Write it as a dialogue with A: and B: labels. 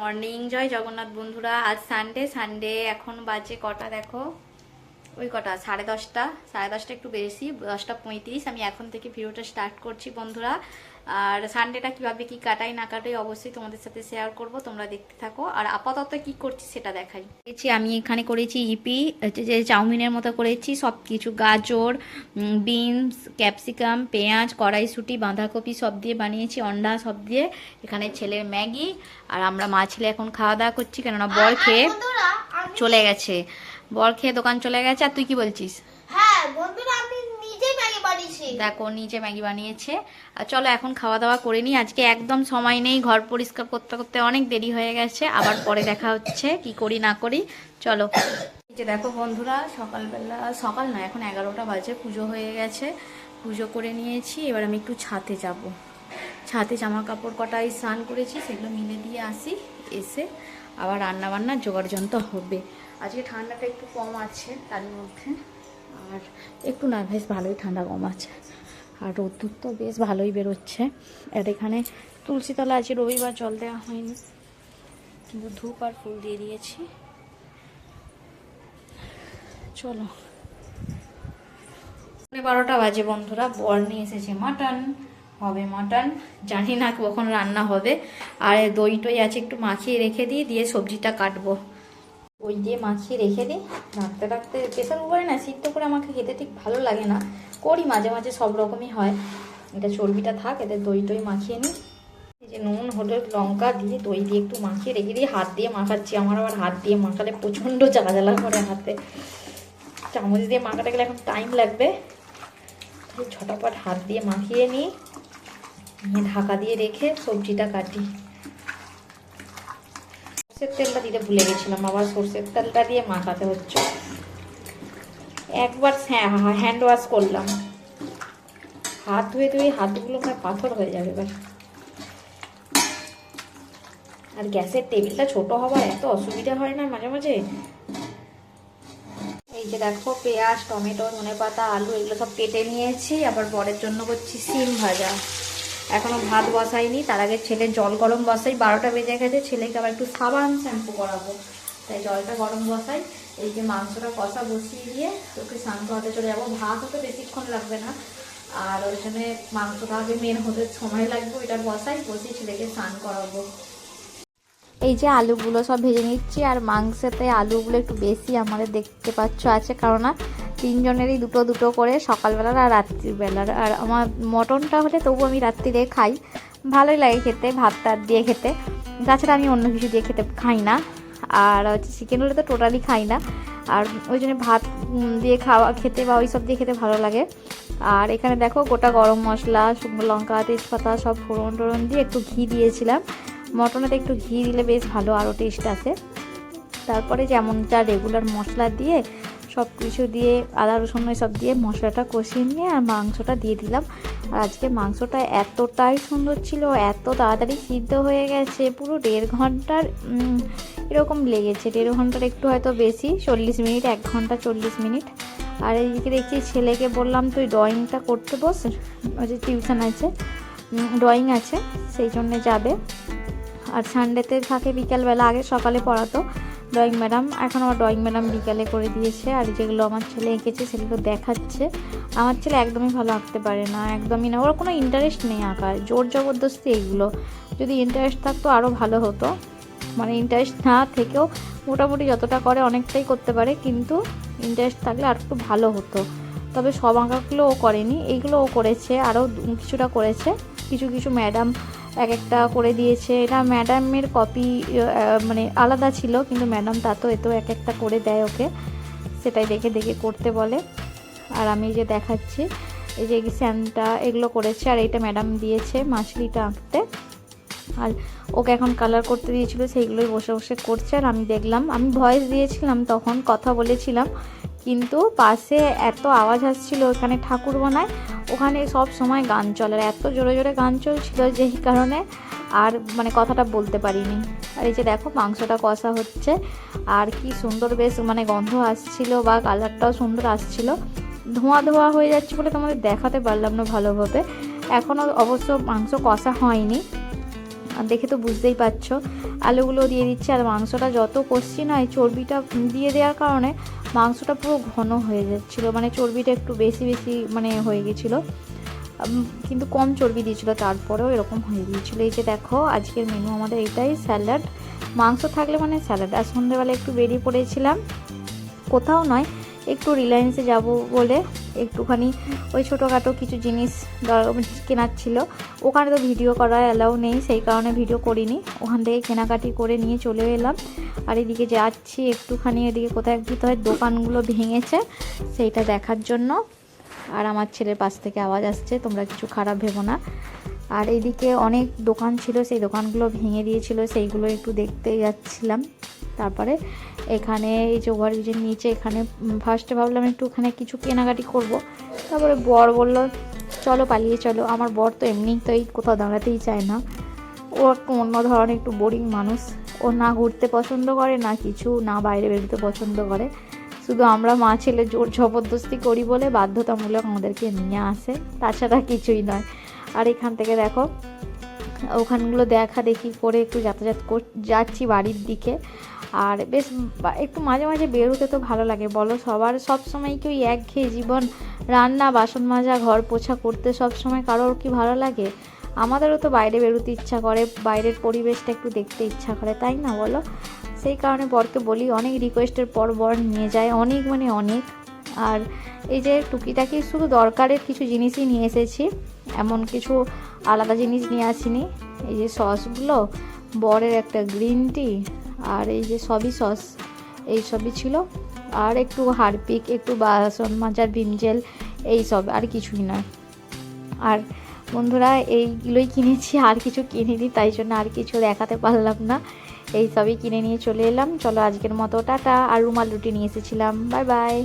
A: Morning, জয় জগন্নাথ বন্ধুরা। আজ Sunday এখন বাজে কটা দেখো, ওই কটা 10:30 একটু বেশি, 10:35। আমি এখন থেকে ভিডিওটা স্টার্ট করছি বন্ধুরা। আর সানডেটা কিভাবে কি কাটাই না কাটাই অবশ্যই তোমাদের সাথে শেয়ার করব, তোমরা দেখতে থাকো। আর আপাতত কি করছি সেটা দেখাই। আমি এখানে করেছি ইপি, যে চাউমিনের মতো করেছি সব কিছু, গাজর, বিনস, ক্যাপসিকাম, পেঁয়াজ, কড়াইশুঁটি, বাঁধাকপি সব দিয়ে বানিয়েছি, অন্ডা সব দিয়ে। এখানে ছেলের ম্যাগি, আর আমরা মা ছেলে এখন খাওয়া দাওয়া করছি, কেননা বর খেয়ে চলে গেছে, বর খেয়ে দোকান চলে গেছে। আর তুই কি বলছিস?
B: হ্যাঁ বন্ধুরা, আমি নিজে ম্যাগি বানিয়েছি।
A: দেখো নিজে ম্যাগি বানিয়েছে। আর চলো এখন খাওয়া দাওয়া করে নিই। আজকে একদম সময় নেই, ঘর পরিষ্কার করতে করতে অনেক দেরি হয়ে গেছে। আবার পরে দেখা হচ্ছে কি করি না করি। চলো। এই যে দেখো বন্ধুরা, সকালবেলা, সকাল না, এখন 11টা বাজে, পুজো হয়ে গেছে, পুজো করে নিয়েছি। এবার আমি একটু ছাদে যাব। ছাদে জামা কাপড় কটাই স্নান করেছি, সেগুলো মিলে দিয়ে আসি, এসে আবার রান্না বান্নার জোগাড় যন্ত্র হবে। আজকে ঠান্ডাটা একটু কম আছে তার মধ্যে, আর একটু না বেশ ভালোই ঠান্ডা কম আছে। আর রোদ্দুর তো বেশ ভালোই বেরোচ্ছে। আর এখানে তুলসীতলা আছে, রবিবার জল দেওয়া হয়নি, কিন্তু ধূপ আর ফুল দিয়ে দিয়েছি। চলো। 12টা বাজে বন্ধুরা, বর নিয়ে এসেছে মাটন, হবে মাটন, জানি না কখন রান্না হবে। আর দই টই আছে, একটু মাখিয়ে রেখে দিয়ে সবজিটা কাটবো। ওই দিয়ে মাখিয়ে রেখে দিই, রাখতে রাখতে প্রেশার কুকারে না সিদ্ধ করে আমাকে খেতে ঠিক ভালো লাগে না, করি মাঝে মাঝে, সব রকমই হয়। এটা চর্বিটা থাক, এতে দই টই মাখিয়ে নিই। এই যে নুন, হলুদ, লঙ্কা দিয়ে দই দিয়ে একটু মাখিয়ে রেখে দিয়ে হাত দিয়ে মাখাচ্ছি। আমার আবার হাত দিয়ে মাখালে প্রচণ্ড জ্বালা জ্বালা করে হাতে, চামচ দিয়ে মাখাতে গেলে এখন টাইম লাগবে। ঝটাপট হাত দিয়ে মাখিয়ে নিই, ঢাকা দিয়ে রেখে সবজিটা কাটি। সর্ষের তেলটা দিতে ভুলে গেছিলাম, আবার সর্ষের তেলটা দিয়ে মাখাতে হচ্ছে। একবার হ্যান্ড ওয়াশ করলাম, হাত ধুয়ে ধুয়ে হাতগুলো প্রায় পাথর হয়ে যাবে এবার। আর গ্যাসের টেবিলটা ছোট হওয়ার এত অসুবিধা হয় না মাঝে মাঝে। এই যে দেখো, পেঁয়াজ, টমেটো, ধনেপাতা, আলু এগুলো সব কেটে নিয়েছি। আবার বরের জন্য করছি সিম ভাজা। এখনো ভাত বসাইনি, তার আগে ছেলের জল গরম বসাই। 12টা বেজে গেছে, ছেলেকে আবার একটু সাবান শ্যাম্পু করাবো, তাই জলটা গরম বসাই। এই যে মাংসটা কষা বসিয়ে দিয়ে ওকে স্নান করাতে চলে যাবো। ভাত হতে বেশিক্ষণ লাগবে না, আর ওইখানে মাংসটা আগে মেন হতে সময় লাগবে, ওইটা বসিয়ে ছেলেকে স্নান করাবো। এই যে আলুগুলো সব ভেজে নিচ্ছি, আর মাংসতে আলুগুলো একটু বেশি আমাদের দেখতে পাচ্ছ আছে, কারণ না 3 জনেরই দুটো দুটো করে, সকালবেলার আর রাত্রিবেলার। আর আমার মটনটা হলে তবু আমি রাত্রিরে খাই, ভালোই লাগে খেতে, ভাত টাত দিয়ে খেতে। তাছাড়া আমি অন্য কিছু দিয়ে খেতে খাই না। আর হচ্ছে চিকেন হলে তো টোটালি খাই না, আর ওই জন্য ভাত দিয়ে খেতে বা ওই সব দিয়ে খেতে ভালো লাগে। আর এখানে দেখো গোটা গরম মশলা, শুকনো লঙ্কা, তেজপাতা সব ফোড়ন টোড়ন দিয়ে একটু ঘি দিয়েছিলাম। মটনেতে একটু ঘি দিলে বেশ ভালো, আরও টেস্ট আসে। তারপরে যেমন যা রেগুলার মশলা দিয়ে সব কিছু দিয়ে, আদা রসুন সব দিয়ে মশলাটা কষিয়ে নিয়ে আর মাংসটা দিয়ে দিলাম। আর আজকে মাংসটা এতটাই সুন্দর ছিল, এত তাড়াতাড়ি সিদ্ধ হয়ে গেছে, পুরো 1.5 ঘন্টার এরকম লেগেছে, 1.5 ঘন্টার একটু হয়তো বেশি, 40 মিনিট, 1 ঘন্টা 40 মিনিট। আর এইদিকে দেখছি ছেলেকে বললাম তুই ড্রয়িংটা করতে বস, ওই যে টিউশন আছে, ড্রয়িং আছে, সেই জন্যে যাবে। আর সানডেতে থাকে বিকালবেলা, আগে সকালে পড়াতো ড্রয়িং ম্যাডাম, এখন আমার ড্রয়িং ম্যাডাম বিকালে করে দিয়েছে। আর যেগুলো আমার ছেলে এঁকেছে সেগুলো দেখাচ্ছে। আমার ছেলে একদমই ভালো আঁকতে পারে না, একদমই না, ওর কোনো ইন্টারেস্ট নেই আঁকায়, জোর জবরদস্তি এইগুলো। যদি ইন্টারেস্ট থাকতো আরও ভালো হতো, মানে ইন্টারেস্ট না থেকেও মোটামুটি যতটা করে অনেকটাই করতে পারে, কিন্তু ইন্টারেস্ট থাকলে আর একটু ভালো হতো। তবে সব আঁকাগুলো ও করেনি, এইগুলো ও করেছে, আরও কিছুটা করেছে। কিছু কিছু ম্যাডাম এক একটা করে দিয়েছে, এটা ম্যাডামের কপি, মানে আলাদা ছিল, কিন্তু ম্যাডাম এতেও এক একটা করে দেয় ওকে, সেটাই দেখে দেখে করতে বলে। আর আমি যে দেখাচ্ছি, এই যে স্যামটা এগুলো করেছে, আর এইটা ম্যাডাম দিয়েছে মাছলিটা আঁকতে। আর ওকে এখন কালার করতে দিয়েছিল, সেইগুলোই বসে বসে করছে। আর আমি দেখলাম, আমি ভয়েস দিয়েছিলাম, তখন কথা বলেছিলাম, কিন্তু পাশে এত আওয়াজ আসছিল, ওখানে ঠাকুর বানায়, ওখানে সব সময় গান চলে, এত জোরে জোরে গান চলছিল, যেই কারণে আর মানে কথাটা বলতে পারিনি। আর এই যে দেখো মাংসটা কষা হচ্ছে, আর কি সুন্দর বেশ মানে গন্ধ আসছিল, বা কালারটাও সুন্দর আসছিল। ধোঁয়া ধোঁয়া হয়ে যাচ্ছে বলে তোমাদের দেখাতে পারলাম না ভালোভাবে, এখনও অবশ্য মাংস কষা হয়নি, দেখে তো বুঝতেই পারছো। আলুগুলো দিয়ে দিচ্ছি। আর মাংসটা যত কষছি না, এই চর্বিটা দিয়ে দেওয়ার কারণে মাংসটা পুরো ঘন হয়ে যাচ্ছিলো, মানে চর্বিটা একটু বেশি বেশি মানে হয়ে গেছিলো, কিন্তু কম চর্বি দিয়েছিলো, তারপরেও এরকম হয়ে গিয়েছিলো। এই যে দেখো আজকের মেনু আমাদের এটাই, স্যালাড, মাংস থাকলে মানে স্যালাড। আর সন্ধ্যেবেলা একটু বেরিয়ে পড়েছিলাম, কোথাও নয়, একটু রিলায়েন্সে যাব বলে একটুখানি ওই ছোটোখাটো কিছু জিনিস কেনার ছিল। ওখানে তো ভিডিও করা অ্যালাউ নেই, সেই কারণে ভিডিও করিনি। ওখান থেকে কেনাকাটি করে নিয়ে চলে এলাম। আর এদিকে যাচ্ছি একটুখানি, এদিকে কোথায় হয় দোকানগুলো ভেঙেছে সেইটা দেখার জন্য। আর আমার ছেলের পাশ থেকে আওয়াজ আসছে, তোমরা কিছু খারাপ ভেবো না। আর এদিকে অনেক দোকান ছিল, সেই দোকানগুলো ভেঙে দিয়েছিল, সেইগুলো একটু দেখতে যাচ্ছিলাম। তারপরে এখানে এই যে ওভারব্রিজের নিচে এখানে ফার্স্টে ভাবলাম একটু ওখানে কিছু কেনাকাটি করব। তারপরে বর বলল চলো পালিয়ে চলো। আমার বর তো এমনিই তো এই কোথাও দাঁড়াতেই চায় না, ও একটু অন্য ধরনের একটু বোরিং মানুষ। ও না ঘুরতে পছন্দ করে, না কিছু, না বাইরে বেরোতে পছন্দ করে। শুধু আমরা মা ছেলে জোর জবরদস্তি করি বলে বাধ্যতামূলক আমাদেরকে নিয়ে আসে, তাছাড়া কিছুই নয়। আর এখান থেকে দেখো ওখানগুলো দেখা দেখি করে একটু যাতায়াত যাচ্ছি বাড়ির দিকে। আর বেশ একটু মাঝে মাঝে বেরোতে তো ভালো লাগে বলো, সবার সব সময় কি ওই একঘেয়ে জীবন, রান্না বাসন মাজা ঘর পোছা করতে সব সময় কারোর কি ভালো লাগে? আমাদেরও তো বাইরে বেরোতে ইচ্ছা করে, বাইরের পরিবেশটা একটু দেখতে ইচ্ছা করে, তাই না বলো? সেই কারণে বরকে বলি, অনেক রিকোয়েস্টের পর বর নিয়ে যায়, অনেক মানে অনেক। আর এই যে টুকিটাকি শুধু দরকারের কিছু জিনিসই নিয়ে এসেছি, এমন কিছু আলাদা জিনিস নিয়ে আসিনি। এই যে সসগুলো, বরের একটা গ্রিন টি, আর এই যে সবই সস, এই সবই ছিল। আর একটু হারপিক, একটু বাসন মাজার ভিম জেল, এই সব, আর কিছুই নয়। আর বন্ধুরা এইগুলোই কিনেছি, আর কিছু কিনিনি, তাই জন্য আর কিছু দেখাতে পারলাম না। এই সবই কিনে নিয়ে চলে এলাম। চলো আজকের মতো টাটা। আর রুমাল রুটি নিয়ে এসেছিলাম। Bye bye.